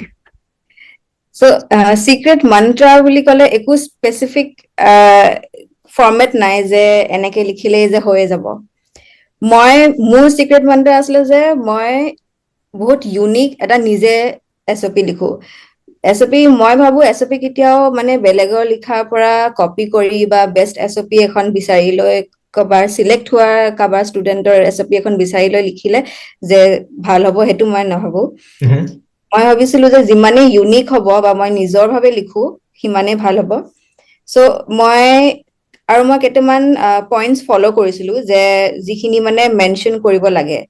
So' secret mantra বুলি ক'লে একো স্পেচিফিক ফৰ্মেট নাই যে এনেকে লিখিলেই যে হৈ যাব। মোৰ চিক্ৰেট মন্ত্ৰা আছিলে যে মই বহুত ইউনিক এটা নিজে SOP লিখো। মই ভাবো SOP কেতিয়াও মানে বেলেগৰ লিখাৰ পৰা কপি কৰি বা বেষ্ট SOP এখন বিচাৰি লৈ কাৰোবাৰ চিলেক্ট হোৱা কাৰোবাৰ ষ্টুডেণ্টৰ SOP এখন বিচাৰি লৈ লিখিলে যে ভাল হ'ব, সেইটো মই নাভাবো। মই ভাবিছিলো যে যিমানেই ইউনিক হ'ব বা মই নিজৰ ভাৱে লিখো সিমানেই ভাল হ'ব। চ' মই কেইটামান পইণ্টছ ফ'ল' কৰিছিলো যে যিখিনি মানে মেনশ্যন কৰিব লাগে।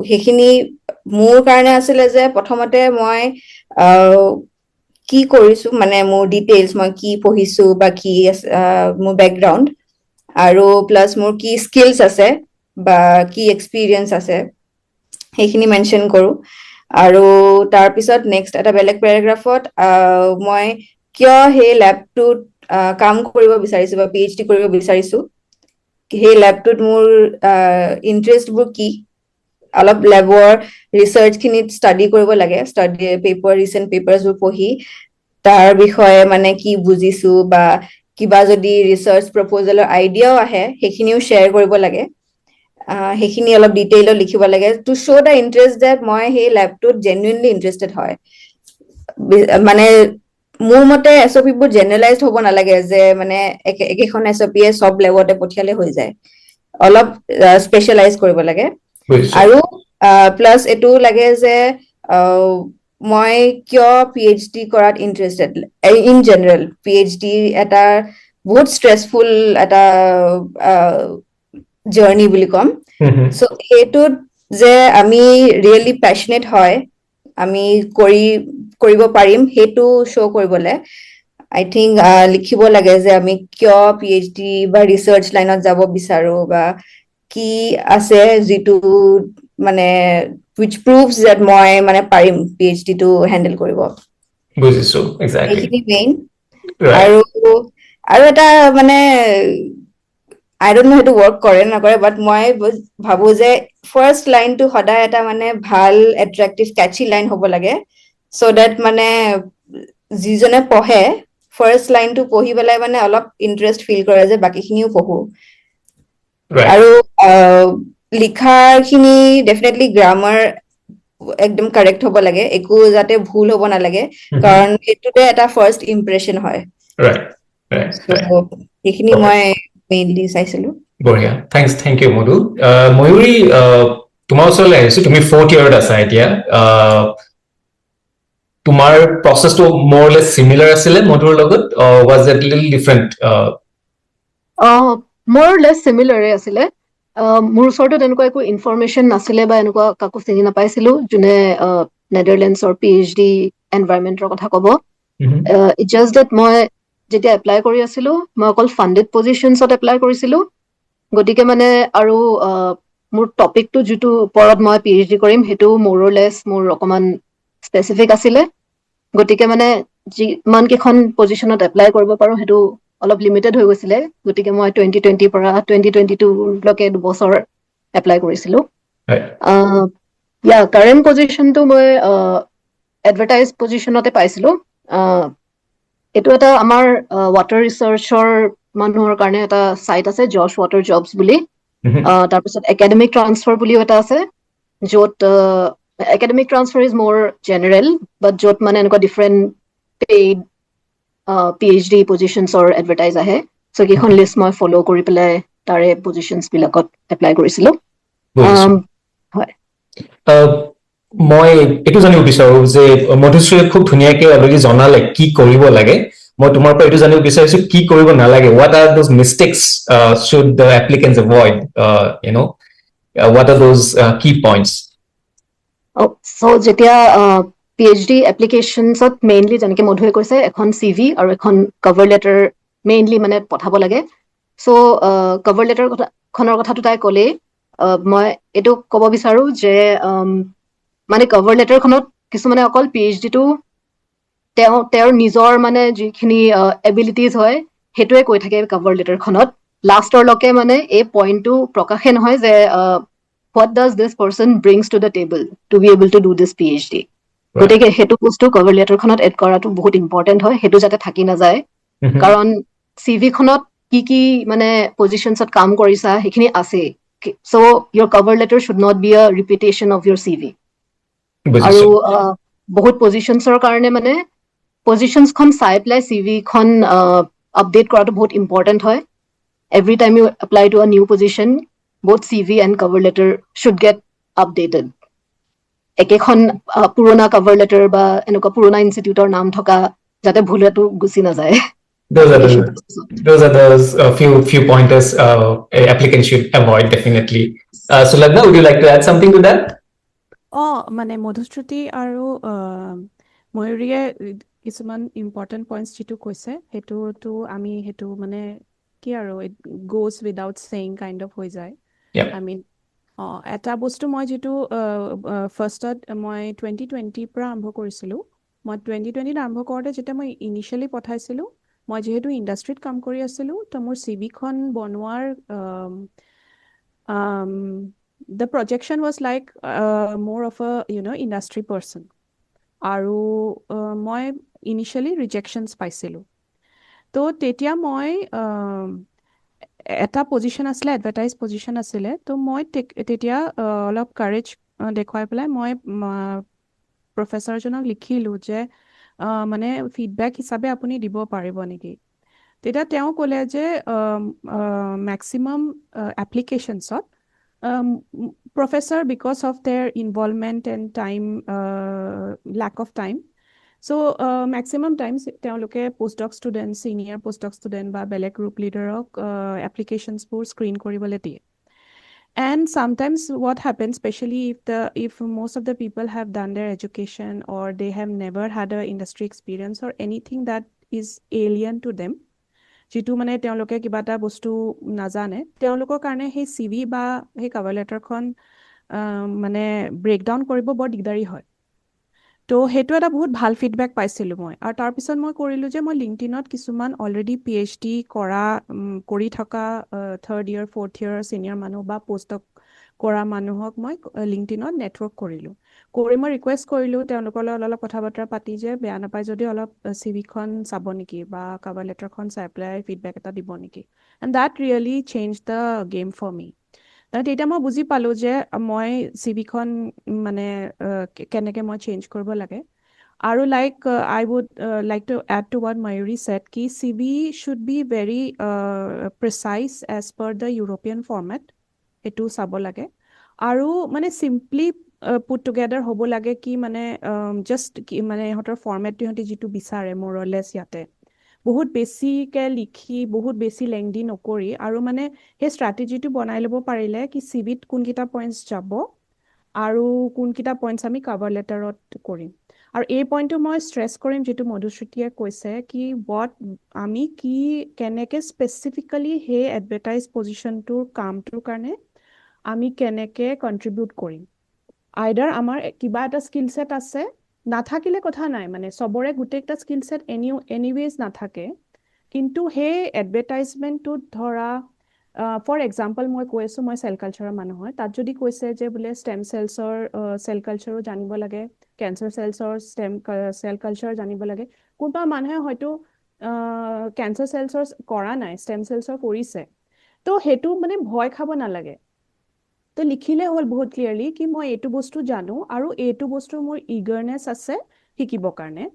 সেইখিনি মোৰ কাৰণে আছিলে যে প্ৰথমতে মই কি কৰিছো, মানে মোৰ ডিটেইলছ, মই কি পঢ়িছো বা কি মোৰ বেকগ্ৰাউণ্ড, আৰু প্লাছ মোৰ কি স্কিলছ আছে বা কি এক্সপিৰিয়েঞ্চ আছে, সেইখিনি মেনশ্যন কৰো। আৰু তাৰপিছত নেক্সট এটা বেলেগ পেৰাগ্ৰাফত মই কিয় সেই লেবটোত কাম কৰিব বিচাৰিছো বা PhD কৰিব বিচাৰিছো, সেই লেবটোত মোৰ ইণ্টাৰেষ্টবোৰ কি, অলপ লেবৰ ৰিচাৰ্চখিনিত ষ্টাডি কৰিব লাগে, ৰিচেণ্ট পেপাৰ্ছবোৰ পঢ়ি তাৰ বিষয়ে মানে কি বুজিছো, বা কিবা যদি ৰিচাৰ্চ প্ৰপ'জেলৰ আইডিয়াও আহে সেইখিনিও শ্বেয়াৰ কৰিব লাগে। সেইখিনি অলপ ডিটেইলত লিখিব লাগে, to show' the interest that মই সেই লেবটোত জেনুইনলি ইণ্টাৰেষ্টেড হয়। মানে মোৰ মতে SOP বোৰ জেনেৰেলাইজ হ'ব নালাগে যে মানে একেখন SOP চব লেবতে পঠিয়ালে হৈ যায়, অলপ স্পেচিয়েলাইজ কৰিব লাগে। আৰু প্লাছ এইটো লাগে যে মই কিয় PhD কৰাত ইণ্টাৰেষ্টেড। ইন জেনেৰেল PhD এটা বহুত ষ্ট্ৰেছফুল এটা জাৰ্ণি বুলি ক'ম। চ' সেইটোত যে আমি ৰিয়েলি পেচনেট হয়, আমি কৰিব পাৰিম, সেইটো শ্ব' কৰিবলৈ আই থিংক লিখিব লাগে যে আমি কিয় PhD বা ৰিচাৰ্চ লাইনত যাব বিচাৰো, বা কি আছে যিটো মানে which proves that মই মানে পাৰিম PhD টো হেণ্ডেল কৰিব। বুজিছো, এক্সেক্টলি। সেইখিনি মেইন। আৰু এটা মানে আই ডোন্ট নো সেইটো ৱৰ্ক কৰে নকৰে, বাট মই ভাবো যে ফাৰ্ষ্ট লাইনটো সদায় এটা মানে ভাল এট্ৰেক্টিভ কেটচি লাইন হ'ব লাগে, চ' ডেট মানে যিজনে পঢ়ে ফাৰ্ষ্ট লাইনটো পঢ়ি পেলাই মানে অলপ ইণ্টাৰেষ্ট ফিল কৰে যে বাকীখিনিও পঢ়ো। আৰু লিখাখিনি ডেফিনেটলি গ্ৰামাৰ একদম কাৰেক্ট হ'ব লাগে, একো যাতে ভুল হ'ব নালাগে, কাৰণ সেইটোতে এটা ফাৰ্ষ্ট ইম্প্ৰেশ্যন হয়। সেইখিনি মই মেইনলি চাইছিলো। বঢ়িয়া, থেংক ইউ মধু। ময়ূৰী, তোমাৰ ওচৰলৈ আহিছো, তুমি 4th ইয়াৰত আছা এতিয়া। তোমাৰ প্ৰচেছটো মোৰ লেছ চিমিলাৰ আছিলে মধুৰ লগত, ৱাজ ইট লিটল ডিফাৰেণ্ট? মোৰ লেছ চিমিলাৰে আছিলে। মোৰ ওচৰতো তেনেকুৱা একো ইনফৰমেশ্যন নাছিলে বা এনেকুৱা কাকো চিনি নাপাইছিলো যোনে নেডাৰলেণ্ডছৰ PhD এনভাইৰনমেণ্টৰ কথা ক'ব। ইট জাষ্ট ডেট মই যেতিয়া এপ্লাই কৰি আছিলো, মই অকল ফাণ্ডেড পজিশ্যনছত এপ্লাই কৰিছিলো। গতিকে মানে আৰু মোৰ টপিকটো যিটো ওপৰত মই PhD কৰিম সেইটো মোৰলেছ মোৰ অকণমান স্পেচিফিক আছিলে। গতিকে মানে যিমান কেইখন পজিশ্যনত এপ্লাই কৰিব পাৰো সেইটো অলপ লিমিটেড হৈ গৈছিলে। গতিকে মই 2020 পৰা 2022লৈকে 2 বছৰ এপ্লাই কৰিছিলো। কাৰেণ্ট পজিশ্যনটো মই এডভাৰটাইজ পজিশ্যনতে পাইছিলো। এইটো এটা আমাৰ ৱাটাৰ ৰিচাৰ্চৰ মানুহৰ কাৰণে এটা চাইট আছে, জছ ৱাটাৰ জবছ বুলি। তাৰপিছত একাডেমিক ট্ৰান্সফাৰ বুলিও এটা আছে, য'ত একাডেমিক ট্ৰান্সফাৰ ইজ মোৰ জেনেৰেল, বাট য'ত মানে এনেকুৱা ডিফাৰেণ্ট পেইড PhD পজিশ্যনছৰ এডভাৰটাইজ আহে। চ' কেইখন লিষ্ট মই ফ'ল' কৰি পেলাই তাৰে পজিশ্যনছ বিলাকত এপ্লাই কৰিছিলো। হয়। মই এইটো জানিব বিচাৰো যে মধুশ্ৰীয়ে খুব ধুনীয়াকে অলৰেডি জনালে কি কৰিব লাগে। মই তোমাৰ পৰা এইটো জানিব বিচাৰিছো কি কৰিব নালাগে। What are those mistakes should the applicants avoid, what are those key points? So' যেতিয়া PhD এপ্লিকেশ্যনছত মেইনলি যেনেকে মধুৱে কৈছে, এখন CV আৰু এখন কভাৰ লেটাৰ মেইনলি মানে পঠাব লাগে। চ' কভাৰ লেটাৰ খনৰ কথাটো তাই ক'লেই। মই এইটো ক'ব বিচাৰো যে মানে কভাৰ লেটাৰখনত কিছুমানে অকল PhD-টো তেওঁৰ নিজৰ মানে যিখিনি এবিলিটিজ হয় সেইটোৱে কৈ থাকে কভাৰ লেটাৰখনত। লাষ্টৰলৈকে মানে এই পইণ্টটো প্ৰকাশে নহয় যে what does this person brings to the table to be able to do this PhD. গতিকে সেইটো বস্তু কভাৰ লেটাৰখনত এড কৰাটো বহুত ইম্পৰ্টেণ্ট হয়, সেইটো যাতে থাকি নাযায়। কাৰণ CV-খনত কি কি মানে পজিশ্যনছত কাম কৰিছা সেইখিনি আছে। চ' your cover letter should not be a repetition of your CV. আৰু বহুত পজিশ্যনছৰ কাৰণে মানে পজিশ্যনছখন চাই পেলাই CV-খন আপডেট কৰাটো বহুত ইম্পৰ্টেণ্ট হয়। Every time you apply to a new position, both CV and cover letter should get updated. একেখন পুৰণা কভাৰ লেটাৰ বা এনেকুৱা পুৰণা ইনষ্টিটিউটৰ নাম থকা যাতে ভুলতো গুচি নাযায়। Those are those few pointers applicants should avoid definitely. So Lagna, would you like to add something to that? মানে মধুশ্ৰুতি আৰু ময়ূৰীয়ে কিছুমান ইম্পৰ্টেণ্ট পইণ্টছ যিটো কৈছে সেইটোতো আমি সেইটো মানে কি আৰু it goes without saying kind of হৈ যায়। Yeah. আই মিন এটা বস্তু মই যিটো ফাৰ্ষ্টত মই 2020 পৰা আৰম্ভ কৰিছিলোঁ। মই 2020 আৰম্ভ কৰোঁতে যেতিয়া মই ইনিচিয়েলি পঠাইছিলোঁ, মই যিহেতু ইণ্ডাষ্ট্ৰীত কাম কৰি আছিলোঁ, তো মোৰ CV-খন বনোৱাৰ the projection was like more of a industry person. আৰু মই ইনিচিয়েলি ৰিজেকশ্যনছ পাইছিলোঁ। তো তেতিয়া মই এটা পজিশ্যন আছিলে, এডভাৰটাইজ পজিশ্যন আছিলে। তো মই তেতিয়া অলপ কাৰেজ দেখুৱাই পেলাই মই প্ৰফেচাৰজনক লিখিলোঁ যে মানে ফিডবেক হিচাপে আপুনি দিব পাৰিব নেকি। তেতিয়া তেওঁ ক'লে যে maximum এপ্লিকেশ্যনছত professor, because of their involvement and time, lack of time, so maximum times তেওঁলোকে postdoc student, senior postdoc student বা বেলেগ group leaderক applications বোৰ screen কৰিবলৈ দিয়ে। And sometimes what happens, especially if most of the people have done their education or they have never had a industry experience or anything that is alien to them, যিটো মানে তেওঁলোকে কিবা এটা বস্তু নাজানে, তেওঁলোকৰ কাৰণে সেই CV বা সেই কভাৰ লেটাৰখন মানে ব্ৰেকডাউন কৰিব বৰ দিগদাৰী হয়। তো সেইটো এটা বহুত ভাল ফিডবেক পাইছিলোঁ মই। আৰু তাৰপিছত মই কৰিলোঁ যে মই লিংকডিনত কিছুমান অলৰেডি PhD কৰি থকা 3rd year 4th year senior মানুহ বা পষ্টডক কৰা মানুহক মই লিংকডিনত নেটৱৰ্ক কৰিলোঁ। কৰি মই ৰিকুৱেষ্ট কৰিলোঁ তেওঁলোকৰ লগত অলপ কথা বতৰা পাতি যে বেয়া নাপায় যদি অলপ CV-খন চাব নেকি বা কভাৰ লেটাৰখন চাই পেলাই ফিডবেক এটা দিব নেকি। And that really change the game for me. তেতিয়া মই বুজি পালোঁ যে মই CV-খন মানে কেনেকৈ মই চেঞ্জ কৰিব লাগে। আৰু I would like to add to what Mayuri said, ki CV should be very precise as per the European format. এইটো চাব লাগে। আৰু মানে চিম্পলি পুট টুগেডাৰ হ'ব লাগে কি মানে জাষ্ট মানে ইহঁতৰ ফৰ্মেটটো ইহঁতি যিটো বিচাৰে মৰলেছ ইয়াতে বহুত বেছিকে লিখি বহুত বেছি লেংদি নকৰি আৰু মানে সেই ষ্ট্ৰেটেজিটো বনাই ল'ব পাৰিলে কি চিভিত কোনকেইটা পইণ্টছ যাব আৰু কোনকেইটা পইণ্টছ আমি কাভাৰ লেটাৰত কৰিম আৰু এই পইণ্টটো মই ষ্ট্ৰেছ কৰিম যিটো মধুশ্ৰুতিয়ে কৈছে কি আমি কি কেনেকৈ স্পেচিফিকেলি সেই এডভাৰটাইজ পজিশ্যনটোৰ কামটোৰ কাৰণে আমি কেনেকৈ কণ্ট্ৰিবিউট কৰিম আইডাৰ আমাৰ কিবা এটা স্কিল ছেট আছে নাথাকিলে কথা নাই মানে চবৰে গোটেইকেইটা স্কিল ছেট এনিৱেজ নাথাকে কিন্তু সেই এডভাৰটাইজমেণ্টটোত ধৰা ফৰ এক্সাম্পল মই কৈ আছোঁ মই চেল কালচাৰৰ মানুহ হয় তাত যদি কৈছে যে বোলে ষ্টেম চেলছৰ চেল কালচাৰো জানিব লাগে কেঞ্চাৰ চেলছৰ চেল কালচাৰ জানিব লাগে কোনোবা মানুহে হয়তো কেঞ্চাৰ চেলছৰ কৰা নাই ষ্টেম চেলছৰ কৰিছে তো সেইটো মানে ভয় খাব নালাগে তো লিখিলে হ'ল বহুত ক্লিয়াৰলি কি মই এইটো বস্তু জানো আৰু এইটো বস্তুৰ মোৰ ইগাৰনেছ আছে শিকিবৰ কাৰণে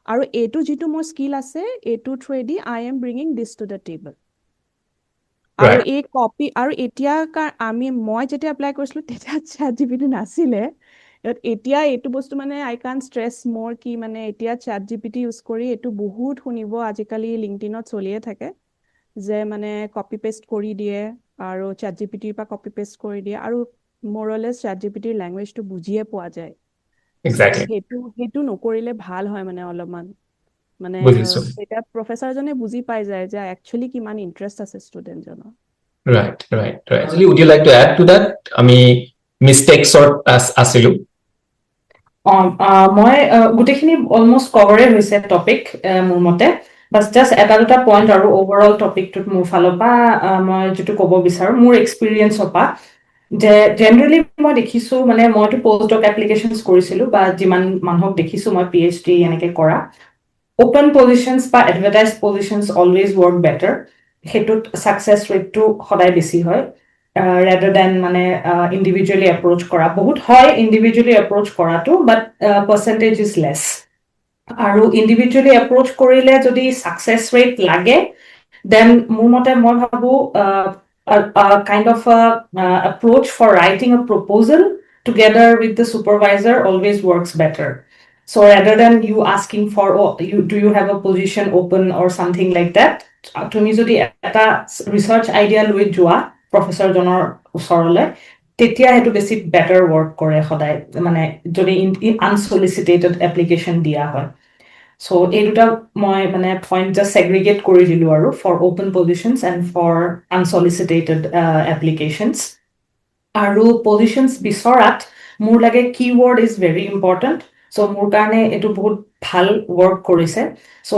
আৰু এইটো যিটো মোৰ স্কিল আছে এইটো থ্ৰুৱেদি I am bringing this to the table আৰু Right. এই কপি আৰু এতিয়া মই যেতিয়া এপ্লাই কৰিছিলোঁ তেতিয়া ChatGPT নাছিলে এতিয়া এইটো বস্তু মানে আই কান ষ্ট্ৰেছ মোৰ কি মানে এতিয়া ChatGPT ইউজ কৰি এইটো বহুত শুনিব আজিকালি লিংকডিনত চলিয়ে থাকে যে মানে কপি পেষ্ট কৰি দিয়ে আৰু ChatGPTৰ পৰা কপি পেষ্ট কৰি দিয়ে আৰু মৰলেছ ChatGPTৰ লেংগুৱেজটো বুজিয়ে পোৱা যায় Exactly. সেইটো নকৰিলে ভাল হয় মানে অলপমান মানে বুজিছো। তেতিয়া প্ৰফেচাৰজনে বুজি পাই যায় যে একচুৱেলি কিমান ইণ্টাৰেষ্ট আছে ষ্টুডেণ্টজনৰ Right. Actually, would you like to add to that? আমি মিষ্টেকছৰ আছিলো মই গোটেইখিনি অলমষ্ট কভাৰে হৈছে টপিক মোৰ মতে বাছ জাষ্ট এটা দুটা পইণ্ট আৰু অভাৰঅল টপিকটোত মোৰ ফালৰ পৰা মই যিটো ক'ব বিচাৰোঁ মোৰ এক্সপিৰিয়েঞ্চৰ পৰা যে জেনেৰেলি মই দেখিছোঁ মানে মইতো পষ্ট ডক এপ্লিকেশ্যনছ কৰিছিলোঁ বা যিমান মানুহক দেখিছোঁ মই PhD এনেকৈ কৰা অপেন পজিশ্যনছ বা এডভাৰটাইজ পজিশ্যনছ অলৱেজ ৱৰ্ক বেটাৰ সেইটোত ছাকচেছ ৰেটটো সদায় বেছি হয় rather than মানে ইণ্ডিভিজুৱেলি এপ্ৰ'চ কৰা বহুত হয় ইণ্ডিভিজুৱেলি এপ্ৰ'চ কৰাটো বাট পাৰ্চেণ্টেজ ইজ লেছ আৰু ইণ্ডিভিজুৱেলি এপ্ৰ'চ কৰিলে যদি ছাকচেছ ৰেট লাগে দেন মোৰ মতে মই ভাবোঁ kind of a approach for writing a proposal together with the supervisor always works better. So rather than you asking for, do you have a position open or something like that, তুমি যদি এটা research idea লৈ যোৱা প্ৰফেচৰজনৰ ওচৰলৈ তেতিয়া সেইটো বেছি better work কৰে সদায় মানে যদি আনচলিচিটেটেড এপ্লিকেশ্যন দিয়া হয় চ' এই দুটা মই মানে পইণ্ট জাষ্ট ছেগ্ৰিগেট কৰি দিলোঁ আৰু for open positions and for unsolicited applications আৰু পজিশ্যনছ বিচৰাত মোৰ লাগে keyword is very important so' মোৰ কাৰণে এইটো বহুত ভাল ৱৰ্ক কৰিছে চ'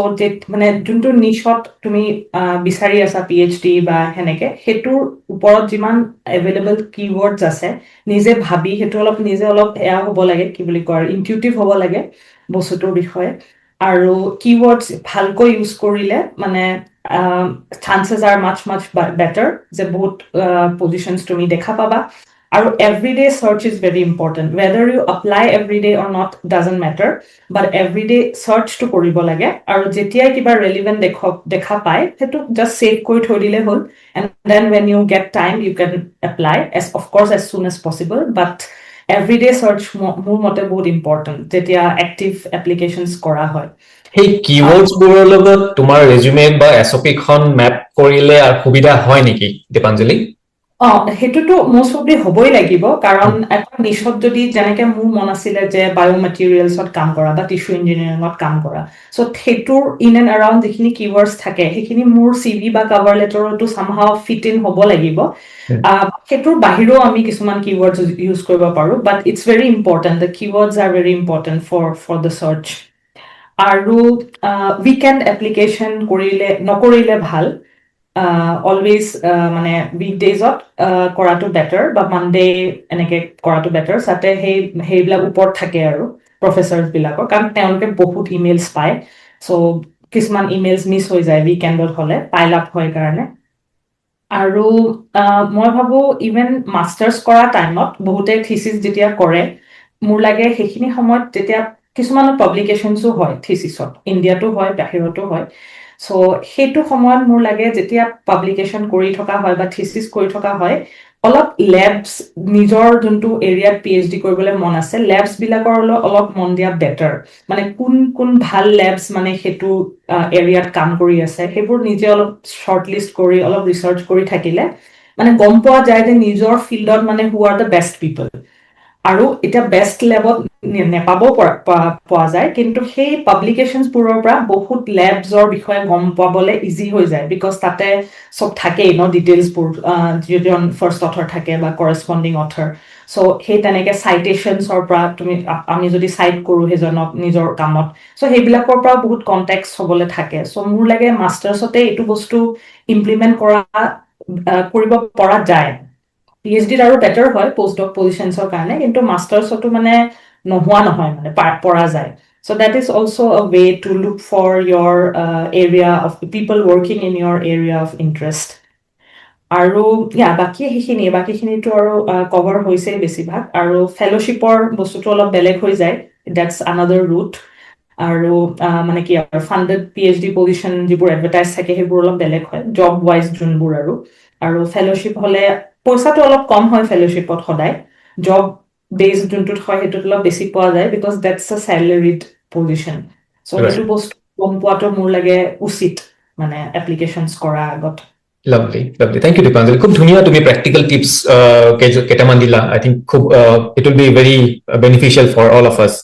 মানে যোনটো নিচত তুমি বিচাৰি আছা PhD বা সেনেকৈ সেইটোৰ ওপৰত যিমান এভেইলেবল কীৱৰ্ডছ আছে নিজে ভাবি সেইটো নিজে অলপ এয়া হ'ব লাগে কি বুলি কয় ইনটিউটিভ হ'ব লাগে বস্তুটোৰ বিষয়ে আৰু কীৱৰ্ডছ ভালকৈ ইউজ কৰিলে মানে চান্সেছ আৰ মাছ বেটাৰ যে বহুত পজিশ্যনছ তুমি দেখা পাবা আৰু everyday search is very important whether you apply everyday or not doesn't matter but everyday চাৰ্চটো কৰিব লাগে আৰু যেতিয়াই কিবা ৰেলিভেণ্ট দেখা পায় সেইটো জাষ্ট ছেভ কৰি থৈ দিলে হ'ল and then when you get time you can apply of course as soon as possible but everyday search মোৰ মতে বহুত ইম্পৰ্টেণ্ট যেতিয়া এক্টিভ এপ্লিকেশ্যনছ কৰা হয় সেই কিৱৰ্ডছবোৰৰ লগত তোমাৰ ৰেজুমে বা SOP খন মেপ কৰিলে আৰু সুবিধা হয় নেকি দীপাঞ্জলি সেইটোতো মষ্ট প্ৰবলি হ'বই লাগিব কাৰণ এটা নিচত যদি যেনেকৈ মোৰ মন আছিলে যে বায়'মেটেৰিয়েলছত কাম কৰা বা টিচু ইঞ্জিনিয়াৰিঙত কাম কৰা চ' সেইটোৰ ইন এণ্ড এৰাউণ্ড যিখিনি কিৱৰ্ডছ থাকে সেইখিনি মোৰ CV বা কাভাৰ লেটাৰতো চামহাও ফিট ইন হ'ব লাগিব সেইটোৰ বাহিৰেও আমি কিছুমান কিৱৰ্ডছ ইউজ কৰিব পাৰোঁ but it's very important the keywords are very important for the search আৰু উইকেণ্ড এপ্লিকেশ্যন নকৰিলে ভাল অলৱেজ মানে উইকডেজত কৰাটো বেটাৰ বা মানডে এনেকৈ কৰাটো বেটাৰ যাতে সেইবিলাক ওপৰত থাকে আৰু প্ৰফেচাৰ্ছবিলাকৰ কাৰণ তেওঁলোকে বহুত ইমেইলছ পায় চ' কিছুমান ইমেইলছ মিছ হৈ যায় উইকেণ্ডত হ'লে পাইল আপ হয় কাৰণে আৰু মই ভাবোঁ ইভেন মাষ্টাৰ্ছ কৰা টাইমত বহুতে থিচিছ যেতিয়া কৰে মোৰ লাগে সেইখিনি সময়ত যেতিয়া কিছুমান পাব্লিকেশ্যনছো হয় থিচিছত ইণ্ডিয়াতো হয় বাহিৰতো হয় চ' সেইটো সময়ত মোৰ লাগে যেতিয়া পাব্লিকেশ্যন কৰি থকা হয় বা থিচিছ কৰি থকা হয় অলপ লেবছ নিজৰ যোনটো এৰিয়াত PhD কৰিবলৈ মন আছে লেবছ বিলাকৰ অলপ মন দিয়া বেটাৰ মানে কোন ভাল লেবছ মানে সেইটো এৰিয়াত কাম কৰি আছে সেইবোৰ নিজে অলপ শৰ্ট লিষ্ট কৰি অলপ ৰিচাৰ্চ কৰি থাকিলে মানে গম পোৱা যায় যে নিজৰ ফিল্ডত মানে হু আৰ দ্য বেষ্ট পিপল আৰু এতিয়া বেষ্ট লেবত নেপাবও পোৱা যায় কিন্তু সেই পাব্লিকেশ্যনছবোৰৰ পৰা বহুত লেবছৰ বিষয়ে গম পাবলৈ ইজি হৈ যায় বিকজ তাতে চব থাকেই ন ডিটেইলছবোৰ যিজন ফাৰ্ষ্ট অথৰ থাকে বা কৰেছপণ্ডিং অথৰ চ' সেই তেনেকে চাইটেশ্যনছৰ পৰা আমি যদি চাইট কৰোঁ সেইজনক নিজৰ কামত চ' সেইবিলাকৰ পৰা বহুত কণ্টেক্স হ'বলৈ থাকে চ' মোৰ লাগে মাষ্টাৰ্ছতে এইটো বস্তু ইমপ্লিমেণ্ট কৰিব পৰা যায় PhDত আৰু বেটাৰ হয় পোষ্ট ডক পজিশ্যনছৰ কাৰণে কিন্তু মাষ্টাৰ্ছতো মানে নোহোৱা নহয় মানে পৰা যায় চ' that is also' a way to look for your area of people working in your area of interest আৰু বাকীখিনিতো আৰু কভাৰ হৈছেই বেছিভাগ আৰু ফেল'শ্বিপৰ বস্তুটো অলপ বেলেগ হৈ যায় ডেটছ আনাডাৰ ৰুট আৰু মানে কি আৰু ফাণ্ডেড PhD পজিশ্যন যিবোৰ এডভাৰটাইজ থাকে সেইবোৰ অলপ বেলেগ হয় জব ৱাইজ যোনবোৰ আৰু ফেল'শ্বিপ হ'লে পইচাটো অলপ কম হয় ফেল'শ্বিপত সদায় জব বেছ যোনটোত হয় সেইটোত অলপ বেছি পোৱা যায় বিকজ ডেটছ আ চেলাৰিড পজিশ্যন চ' সেইটো বস্তু গম পোৱাটো মোৰ লাগে উচিত মানে এপ্লিকেশ্যনছ কৰাৰ আগত Lovely. Thank you, Dipanjali. খুব ধুনীয়া তুমি practical tips কেইটামান দিলা. I think it will be very beneficial for all of us.